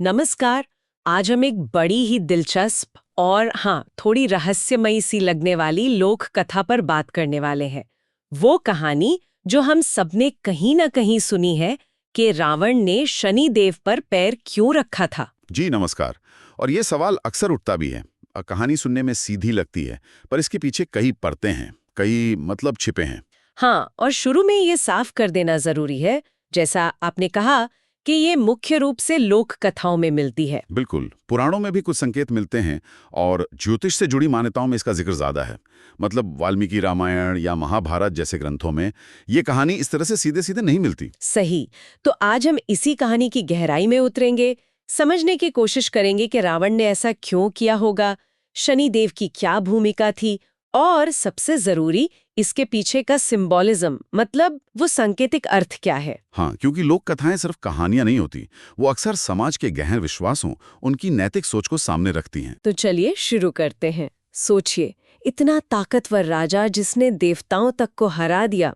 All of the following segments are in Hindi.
नमस्कार। आज हम एक बड़ी ही दिलचस्प और थोड़ी रहस्यमयी सी लगने वाली लोक कथा पर बात करने वाले हैं। वो कहानी जो हम सबने कहीं ना कहीं सुनी है कि रावण ने शनि देव पर पैर क्यों रखा था। जी नमस्कार। और ये सवाल अक्सर उठता भी है। कहानी सुनने में सीधी लगती है, पर इसके पीछे कई परतें हैं, कई मतलब छिपे हैं। और शुरू में ये साफ कर देना जरूरी है, जैसा आपने कहा, कि ये मुख्य रूप से लोक कथाओं में मिलती है। बिल्कुल, पुराणों में भी कुछ संकेत मिलते हैं और ज्योतिष से जुड़ी मान्यताओं में इसका जिक्र ज्यादा है। मतलब वाल्मीकि रामायण या महाभारत जैसे ग्रंथों में ये कहानी इस तरह से सीधे सीधे नहीं मिलती। सही। तो आज हम इसी कहानी की गहराई में उतरेंगे, समझने की कोशिश करेंगे कि रावण ने ऐसा क्यों किया होगा, शनिदेव की क्या भूमिका थी, और सबसे जरूरी, इसके पीछे का सिंबोलिज्म, मतलब वो सांकेतिक अर्थ क्या है। हाँ, क्योंकि लोक कथाएं सिर्फ कहानियां नहीं होती, वो अक्सर समाज के गहन विश्वासों, उनकी नैतिक सोच को सामने रखती हैं। तो चलिए शुरू करते हैं। सोचिए, इतना ताकतवर राजा जिसने देवताओं तक को हरा दिया,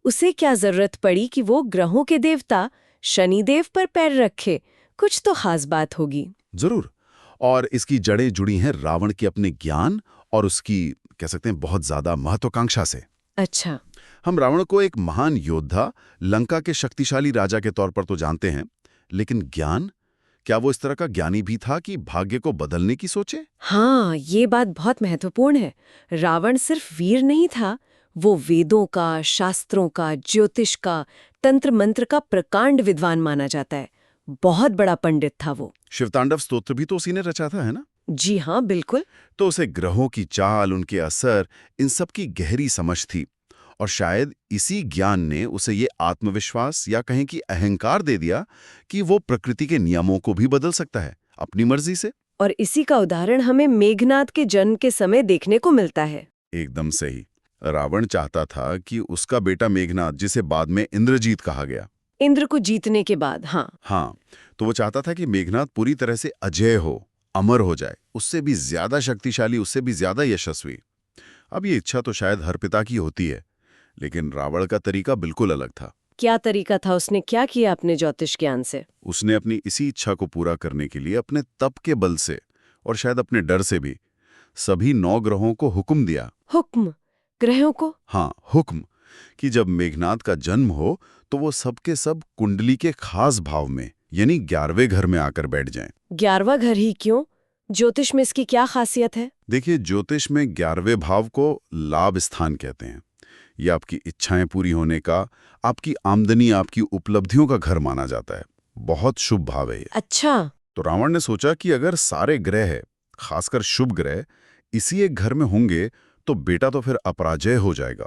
उसे क्या जरूरत पड़ी कि वो ग्रहों के देवता शनिदेव पर पैर रखे। कुछ तो खास बात होगी। जरूर। और इसकी जड़ें जुड़ी हैं रावण के अपने ज्ञान और उसकी कह सकते हैं बहुत ज्यादा महत्वाकांक्षा से। अच्छा। हम रावण को एक महान योद्धा, लंका के शक्तिशाली राजा के तौर पर तो जानते हैं, लेकिन ज्ञान, क्या वो इस तरह का ज्ञानी भी था कि भाग्य को बदलने की सोचे? ये बात बहुत महत्वपूर्ण है। रावण सिर्फ वीर नहीं था, वो वेदों का, शास्त्रों का, ज्योतिष का, तंत्र मंत्र का प्रकांड विद्वान माना जाता है। बहुत बड़ा पंडित था वो। शिवतांडव स्तोत्र भी तो उसी ने रचा था, है ना? जी हाँ, बिल्कुल। तो उसे ग्रहों की चाल, उनके असर, इन सब की गहरी समझ थी। और शायद इसी ज्ञान ने उसे ये आत्मविश्वास या कहें कि अहंकार दे दिया कि वो प्रकृति के नियमों को भी बदल सकता है अपनी मर्जी से। और इसी का उदाहरण हमें मेघनाद के जन्म के समय देखने को मिलता है। एकदम सही। रावण चाहता था कि उसका बेटा मेघनाद, जिसे बाद में इंद्रजीत कहा गया, इंद्र को जीतने के बाद, हाँ, तो वो चाहता था कि मेघनाद पूरी तरह से अजेय हो, अमर हो जाए, उससे भी ज्यादा शक्तिशाली, उससे भी ज्यादा यशस्वी। अब ये इच्छा तो शायद हर पिता की होती है, लेकिन रावण का तरीका बिल्कुल अलग था। क्या तरीका था? उसने क्या किया अपने ज्योतिष ज्ञान से? उसने अपनी इसी इच्छा को पूरा करने के लिए अपने तप के बल से और शायद अपने डर से भी सभी 9 ग्रहों को हुक्म दिया। हुक्म? ग्रहों को? हाँ, हुक्म कि जब मेघनाद का जन्म हो तो वो सबके सब कुंडली के खास भाव में, यानी 11वें घर में आकर बैठ जाएं। 11वां घर ही क्यों? ज्योतिष में इसकी क्या खासियत है? देखिए, ज्योतिष में 11वें भाव को लाभ स्थान कहते हैं। ये आपकी इच्छाएं पूरी होने का, आपकी आमदनी, आपकी उपलब्धियों का घर माना जाता है। बहुत शुभ भाव है ये। अच्छा। तो रावण ने सोचा कि अगर सारे ग्रह, खासकर शुभ ग्रह, इसी एक घर में होंगे तो बेटा तो फिर अपराजय हो जाएगा।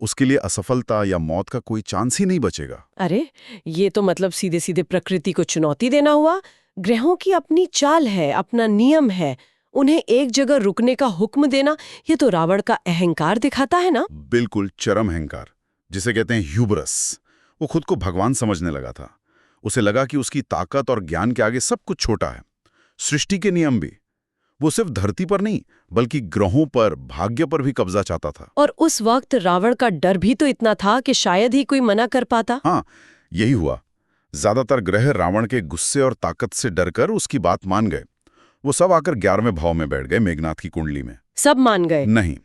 उसके लिए असफलता या मौत का कोई चांस ही नहीं बचेगा। अरे, ये तो मतलब सीधे सीधे प्रकृति को चुनौती देना हुआ। ग्रहों की अपनी चाल है, अपना नियम है, उन्हें एक जगह रुकने का हुक्म देना, ये तो रावण का अहंकार दिखाता है ना। बिल्कुल चरम अहंकार, जिसे कहते हैं ह्यूबरस। वो खुद को भगवान समझने लगा था। उसे लगा कि उसकी ताकत और ज्ञान के आगे सब कुछ छोटा है। सृष्टि के नियम भी। वो सिर्फ धरती पर नहीं, बल्कि ग्रहों पर, भाग्य पर भी कब्जा चाहता था। और उस वक्त रावण का डर भी तो इतना था कि शायद ही कोई मना कर पाता। हाँ, यही हुआ। ज्यादातर ग्रह रावण के गुस्से और ताकत से डरकर उसकी बात मान गए। वो सब आकर 11वें भाव में बैठ गए, मेघनाद की कुंडली में। सब मान गए? नहीं,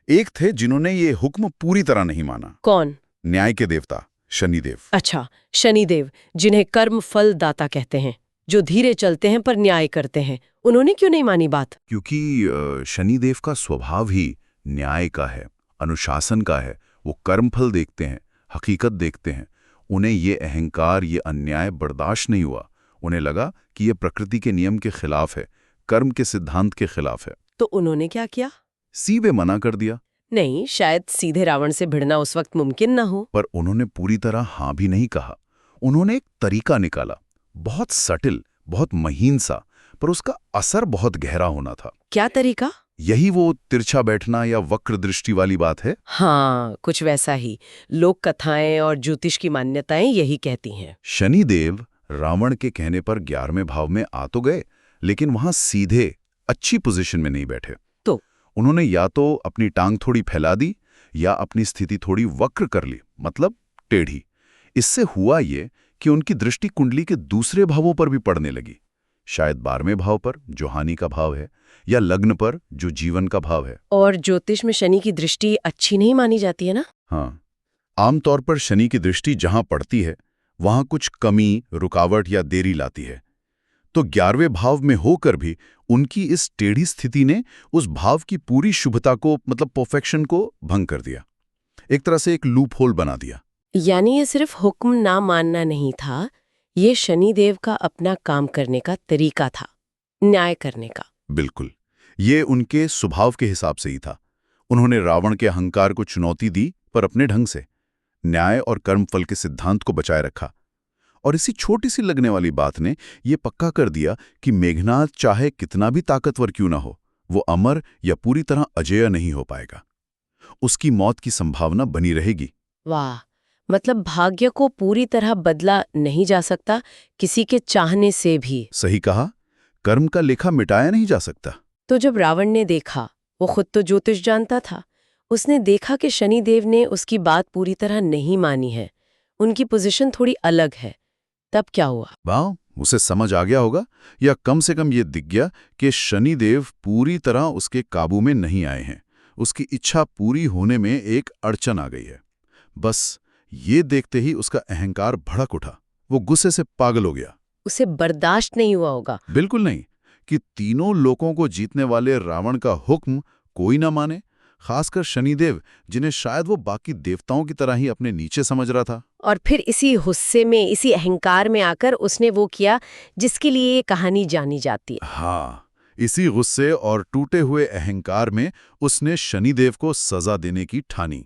एक थे जिन्होंने ये हुक्म पूरी तरह नहीं माना। कौन? न्याय के देवता शनिदेव। अच्छा, शनिदेव, जिन्हें कर्म फल दाता कहते हैं, जो धीरे चलते हैं पर न्याय करते हैं। उन्होंने क्यों नहीं मानी बात? क्योंकि शनिदेव का स्वभाव ही न्याय का है, अनुशासन का है। वो कर्मफल देखते हैं, हकीकत देखते हैं। उन्हें ये अहंकार, ये अन्याय बर्दाश्त नहीं हुआ। उन्हें लगा कि ये प्रकृति के नियम के खिलाफ है, कर्म के सिद्धांत के खिलाफ है। तो उन्होंने क्या किया? सीधे मना कर दिया। नहीं, शायद सीधे रावण से भिड़ना उस वक्त मुमकिन ना हो। पर उन्होंने पूरी तरह हाँ भी नहीं कहा। उन्होंने एक तरीका निकाला, बहुत सटिल, बहुत महीन सा, पर उसका असर बहुत गहरा होना था। क्या तरीका? यही वो तिरछा बैठना या वक्र दृष्टि वाली बात है। कुछ वैसा ही। लोक कथाएं और ज्योतिष की मान्यताएं यही कहती हैं। शनिदेव रावण के कहने पर 11वें भाव में आ तो गए, लेकिन वहां सीधे अच्छी पोजीशन में नहीं बैठे। तो उन्होंने या तो अपनी टांग थोड़ी फैला दी या अपनी स्थिति थोड़ी वक्र कर ली, मतलब टेढ़ी। इससे हुआ ये कि उनकी दृष्टि कुंडली के दूसरे भावों पर भी पड़ने लगी, शायद 12वें भाव पर जो हानि का भाव है, या लग्न पर जो जीवन का भाव है। और ज्योतिष में शनि की दृष्टि अच्छी नहीं मानी जाती है ना? हाँ, आमतौर पर शनि की दृष्टि जहां पड़ती है वहां कुछ कमी, रुकावट या देरी लाती है। तो 11वें भाव में होकर भी उनकी इस टेढ़ी स्थिति ने उस भाव की पूरी शुभता को, मतलब परफेक्शन को भंग कर दिया। एक तरह से एक लूप होल बना दिया। यानी ये सिर्फ हुक्म ना मानना नहीं था, ये शनिदेव का अपना काम करने का तरीका था, न्याय करने का। बिल्कुल, ये उनके स्वभाव के हिसाब से ही था। उन्होंने रावण के अहंकार को चुनौती दी, पर अपने ढंग से न्याय और कर्मफल के सिद्धांत को बचाए रखा। और इसी छोटी सी लगने वाली बात ने यह पक्का कर दिया कि मेघनाद चाहे कितना भी ताकतवर क्यों ना हो, वो अमर या पूरी तरह अजेय नहीं हो पाएगा। उसकी मौत की संभावना बनी रहेगी। वाह, मतलब भाग्य को पूरी तरह बदला नहीं जा सकता, किसी के चाहने से भी। सही कहा, कर्म का लेखा मिटाया नहीं जा सकता। तो जब रावण ने देखा, वो खुद तो ज्योतिष जानता था, उसने देखा कि शनिदेव ने उसकी बात पूरी तरह नहीं मानी है, उनकी पोजीशन थोड़ी अलग है, तब क्या हुआ? वाह, उसे समझ आ गया होगा, या कम से कम ये दिख गया कि शनिदेव पूरी तरह उसके काबू में नहीं आए हैं। उसकी इच्छा पूरी होने में एक अड़चन आ गई है। बस ये देखते ही उसका अहंकार भड़क उठा, वो गुस्से से पागल हो गया। उसे बर्दाश्त नहीं हुआ होगा। बिल्कुल नहीं, कि तीनों लोगों को जीतने वाले रावण का हुक्म कोई ना माने, खासकर शनिदेव, जिन्हें शायद वो बाकी देवताओं की तरह ही अपने नीचे समझ रहा था। और फिर इसी गुस्से में, इसी अहंकार में आकर उसने वो किया जिसके लिए ये कहानी जानी जाती है। हाँ, इसी गुस्से और टूटे हुए अहंकार में उसने शनिदेव को सजा देने की ठानी।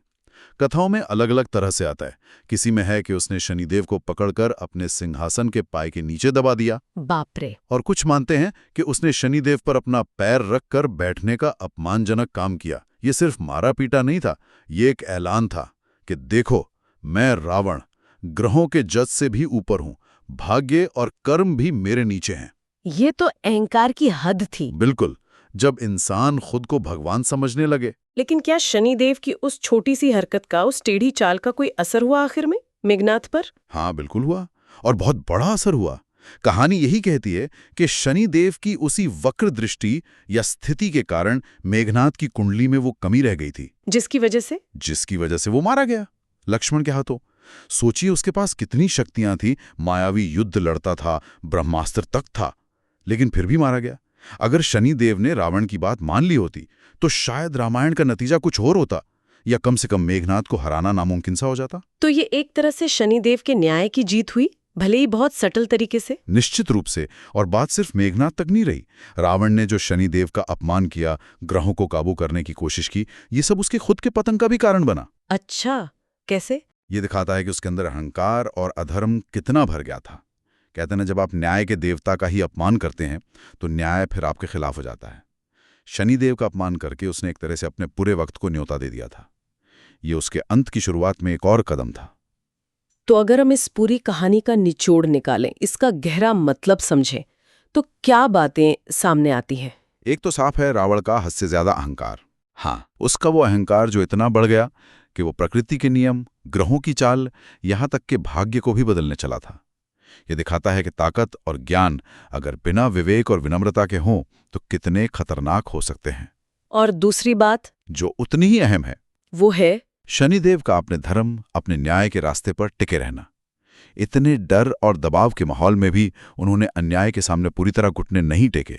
कथाओं में अलग अलग तरह से आता है। किसी में है कि उसने शनिदेव को पकड़कर अपने सिंहासन के पाय के नीचे दबा दिया। बाप रे। और कुछ मानते हैं कि उसने शनिदेव पर अपना पैर रखकर बैठने का अपमानजनक काम किया। ये सिर्फ मारा पीटा नहीं था, ये एक ऐलान था कि देखो, मैं रावण ग्रहों के जज से भी ऊपर हूं, भाग्य और कर्म भी मेरे नीचे हैं। ये तो अहंकार की हद थी। बिल्कुल, जब इंसान खुद को भगवान समझने लगे। लेकिन क्या शनिदेव की उस छोटी सी हरकत का, उस टेढ़ी चाल का कोई असर हुआ आखिर में मेघनाद पर? हाँ, बिल्कुल हुआ, और बहुत बड़ा असर हुआ। कहानी यही कहती है कि शनिदेव की उसी वक्र दृष्टि या स्थिति के कारण मेघनाद की कुंडली में वो कमी रह गई थी, जिसकी वजह से वो मारा गया लक्ष्मण के हाथों। सोचिए, उसके पास कितनी शक्तियां थी, मायावी युद्ध लड़ता था, ब्रह्मास्त्र तक था, लेकिन फिर भी मारा गया। अगर शनिदेव ने रावण की बात मान ली होती तो शायद रामायण का नतीजा कुछ और होता, या कम से कम मेघनाद को हराना नामुमकिन सा हो जाता। तो ये एक तरह से शनिदेव के न्याय की जीत हुई, भले ही बहुत सटल तरीके से। निश्चित रूप से। और बात सिर्फ मेघनाद तक नहीं रही। रावण ने जो शनिदेव का अपमान किया, ग्रहों को काबू करने की कोशिश की, ये सब उसके खुद के पतन का भी कारण बना। अच्छा, कैसे? ये दिखाता है कि उसके अंदर अहंकार और अधर्म कितना भर गया था। कहते हैं, जब आप न्याय के देवता का ही अपमान करते हैं तो न्याय फिर आपके खिलाफ हो जाता है। शनिदेव का अपमान करके उसने एक तरह से अपने पूरे वक्त को न्योता दे दिया था। ये उसके अंत की शुरुआत में एक और कदम था। तो अगर हम इस पूरी कहानी का निचोड़ निकालें, इसका गहरा मतलब समझें, तो क्या बातें सामने आती हैं? एक तो साफ है रावण का हद से ज्यादा अहंकार। हाँ, उसका वो अहंकार जो इतना बढ़ गया कि वो प्रकृति के नियम, ग्रहों की चाल, यहां तक के भाग्य को भी बदलने चला था। ये दिखाता है कि ताकत और ज्ञान अगर बिना विवेक और विनम्रता के हों तो कितने खतरनाक हो सकते हैं। और दूसरी बात जो उतनी ही अहम है, वो है शनिदेव का अपने धर्म, अपने न्याय के रास्ते पर टिके रहना। इतने डर और दबाव के माहौल में भी उन्होंने अन्याय के सामने पूरी तरह घुटने नहीं टेके।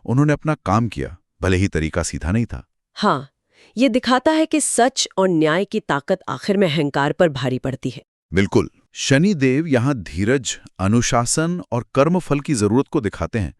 उन्होंने अपना काम किया, भले ही तरीका सीधा नहीं था। हाँ, ये दिखाता है कि सच और न्याय की ताकत आखिर में अहंकार पर भारी पड़ती है। बिल्कुल, शनिदेव यहाँ धीरज, अनुशासन और कर्मफल की जरूरत को दिखाते हैं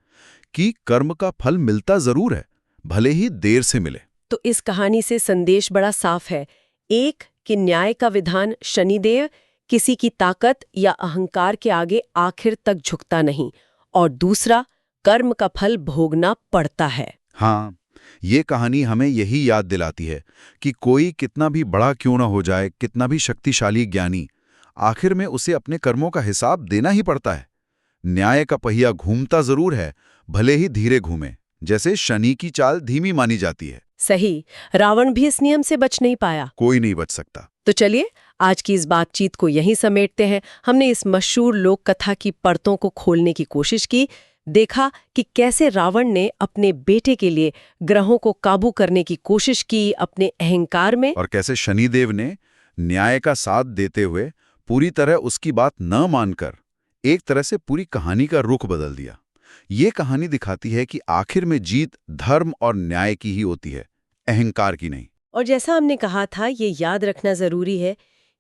कि कर्म का फल मिलता जरूर है, भले ही देर से मिले। तो इस कहानी से संदेश बड़ा साफ है। एक, कि न्याय का विधान शनिदेव किसी की ताकत या अहंकार के आगे आखिर तक झुकता नहीं, और दूसरा, कर्म का फल भोगना पड़ता है। हाँ, ये कहानी हमें यही याद दिलाती है कि कोई कितना भी बड़ा क्यों ना हो जाए, कितना भी शक्तिशाली ज्ञानी, आखिर में उसे अपने कर्मों का हिसाब देना ही पड़ता है। न्याय का पहिया घूमता जरूर है, भले ही धीरे घूमे, जैसे शनि की चाल धीमी मानी जाती है। सही, रावण भी इस नियम से बच नहीं पाया। कोई नहीं बच सकता। तो चलिए आज की इस बातचीत को यहीं समेटते हैं। हमने इस मशहूर लोक कथा की परतों को खोलने की कोशिश की, देखा कि कैसे रावण ने अपने बेटे के लिए ग्रहों को काबू करने की कोशिश की अपने अहंकार में, और कैसे शनिदेव ने न्याय का साथ देते हुए पूरी तरह उसकी बात न मानकर एक तरह से पूरी कहानी का रुख बदल दिया। ये कहानी दिखाती है कि आखिर में जीत धर्म और न्याय की ही होती है, अहंकार की नहीं। और जैसा हमने कहा था, ये याद रखना जरूरी है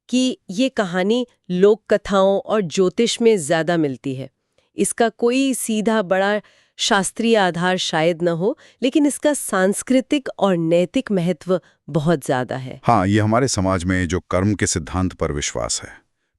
कि ये कहानी लोक कथाओं और ज्योतिष में ज्यादा मिलती है। इसका कोई सीधा बड़ा शास्त्रीय आधार शायद न हो, लेकिन इसका सांस्कृतिक और नैतिक महत्व बहुत ज्यादा है। हाँ, ये हमारे समाज में जो कर्म के सिद्धांत पर विश्वास है,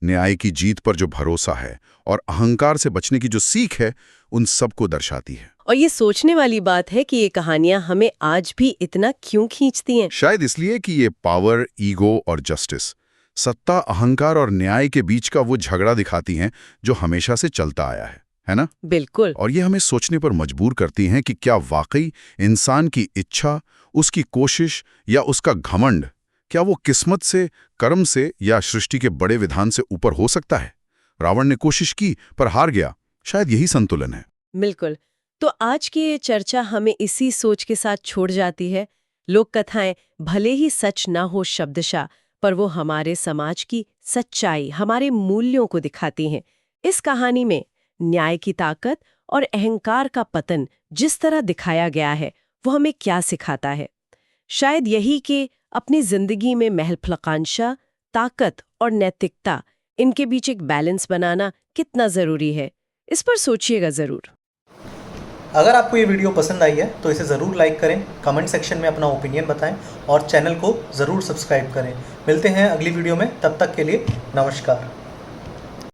न्याय की जीत पर जो भरोसा है और अहंकार से बचने की जो सीख है, उन सबको दर्शाती है। और ये सोचने वाली बात है कि ये कहानियां हमें आज भी इतना क्यों खींचती हैं। शायद इसलिए कि ये पावर, ईगो और जस्टिस, सत्ता, अहंकार और न्याय के बीच का वो झगड़ा दिखाती हैं जो हमेशा से चलता आया है ना? बिल्कुल। और ये हमें सोचने पर मजबूर करती हैं कि क्या वाकई इंसान की इच्छा, उसकी कोशिश या उसका घमंड, क्या वो किस्मत से, कर्म से या सृष्टि के बड़े विधान से ऊपर हो सकता है? रावण ने कोशिश की पर हार गया। शायद यही संतुलन है। बिल्कुल। तो आज की ये चर्चा हमें इसी सोच के साथ छोड़ जाती है। लोक कथाएं भले ही सच ना हो शब्दशः, पर वो हमारे समाज की सच्चाई, हमारे मूल्यों को दिखाती हैं। इस कहानी में न्याय की ताकत और अहंकार का पतन जिस तरह दिखाया गया है, वो हमें क्या सिखाता है? शायद यही कि अपनी जिंदगी में महत्वाकांक्षा, ताकत और नैतिकता, इनके बीच एक बैलेंस बनाना कितना जरूरी है। इस पर सोचिएगा जरूर। अगर आपको ये वीडियो पसंद आई है तो इसे ज़रूर लाइक करें, कमेंट सेक्शन में अपना ओपिनियन बताएं और चैनल को ज़रूर सब्सक्राइब करें। मिलते हैं अगली वीडियो में, तब तक के लिए नमस्कार।